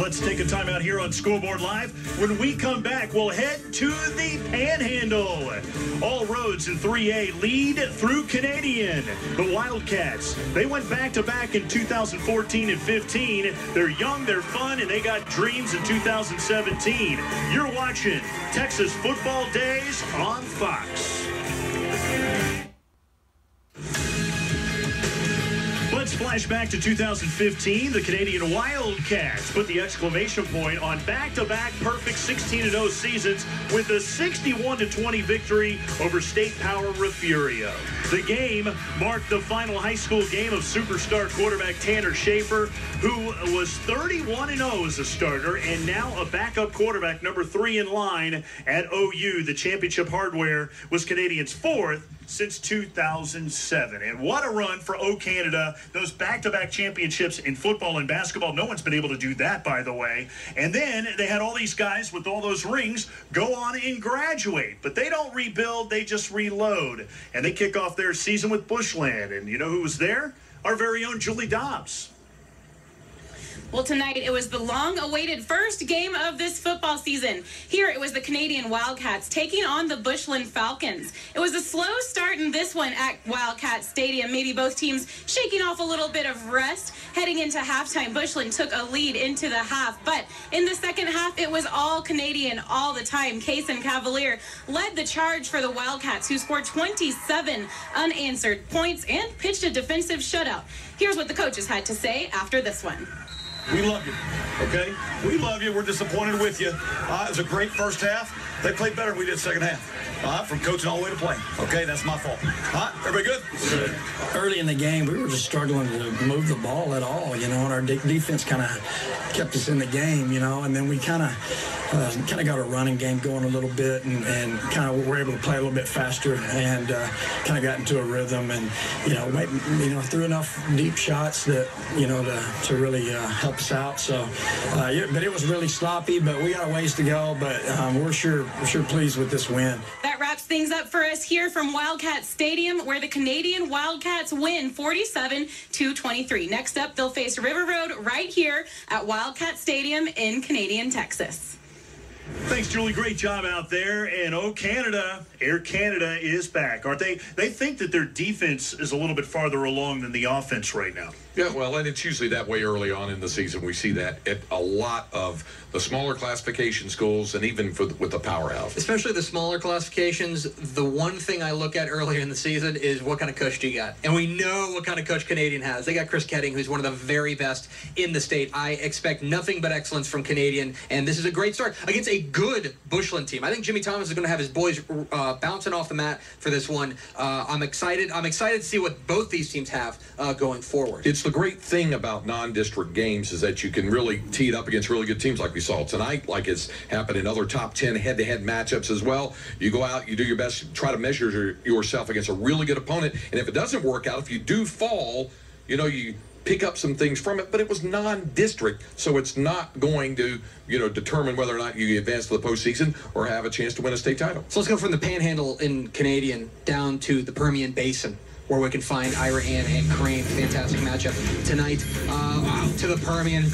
Let's take a time out here on Scoreboard Live. When we come back, we'll head to the Panhandle. All roads in 3A lead through Canadian. The Wildcats, they went back-to-back in 2014 and 15. They're young, they're fun, and they got dreams in 2017. You're watching Texas Football Days on Fox. Let's flash back to 2015. The Canadian Wildcats put the exclamation point on back-to-back perfect 16-0 seasons with a 61-20 victory over state power Refugio. The game marked the final high school game of superstar quarterback Tanner Schaefer, who was 31-0 as a starter and now a backup quarterback, number 3 in line at OU. The championship hardware was Canadians' 4th since 2007. And what a run for O Canada. Those back-to-back championships in football and basketball. No one's been able to do that, by the way. And then they had all these guys with all those rings go on and graduate. But they don't rebuild, they just reload. And they kick off their season with Bushland. And you know who was there? Our very own Julie Dobbs. Well, tonight it was the long-awaited first game of this football season. Here it was the Canadian Wildcats taking on the Bushland Falcons. It was a slow start in this one at Wildcat Stadium. Maybe both teams shaking off a little bit of rest. Heading into halftime, Bushland took a lead into the half. But in the second half, it was all Canadian all the time. Kaysen Cavalier led the charge for the Wildcats, who scored 27 unanswered points and pitched a defensive shutout. Here's what the coaches had to say after this one. We love you, okay? We love you. We're disappointed with you. It was a great first half. They played better than we did second half. From coaching all the way to playing. Okay, that's my fault. Everybody good? Good. Early in the game, we were just struggling to move the ball at all, you know, and our defense kind of kept us in the game, you know, and then we kind of got a running game going a little bit and kind of were able to play a little bit faster and kind of got into a rhythm and, threw enough deep shots that, to really help us out. So, but it was really sloppy, but we got a ways to go, but we're sure pleased with this win. That wraps things up for us here from Wildcat Stadium, where the Canadian Wildcats win 47-23. Next up, they'll face River Road right here at Wildcat Stadium in Canadian, Texas. Thanks, Julie. Great job out there. And oh, Canada, Air Canada is back, aren't they? They think that their defense is a little bit farther along than the offense right now. Yeah, well, and it's usually that way early on in the season. We see that at a lot of the smaller classification schools and even with the powerhouse. Especially the smaller classifications, the one thing I look at earlier in the season is what kind of coach do you got? And we know what kind of coach Canadian has. They got Chris Ketting, who's one of the very best in the state. I expect nothing but excellence from Canadian, and this is a great start against a good Bushland team. I think Jimmy Thomas is going to have his boys bouncing off the mat for this one. I'm excited. I'm excited to see what both these teams have going forward. It's the great thing about non-district games is that you can really tee it up against really good teams like we saw tonight, like it's happened in other top 10 head-to-head matchups as well. You go out, you do your best, try to measure yourself against a really good opponent, and if it doesn't work out, if you do fall, you pick up some things from it, but it was non-district, so it's not going to, determine whether or not you advance to the postseason or have a chance to win a state title. So let's go from the Panhandle in Canadian down to the Permian Basin, where we can find Ira Ann and Crane. Fantastic matchup tonight. Out to the Permian Basin.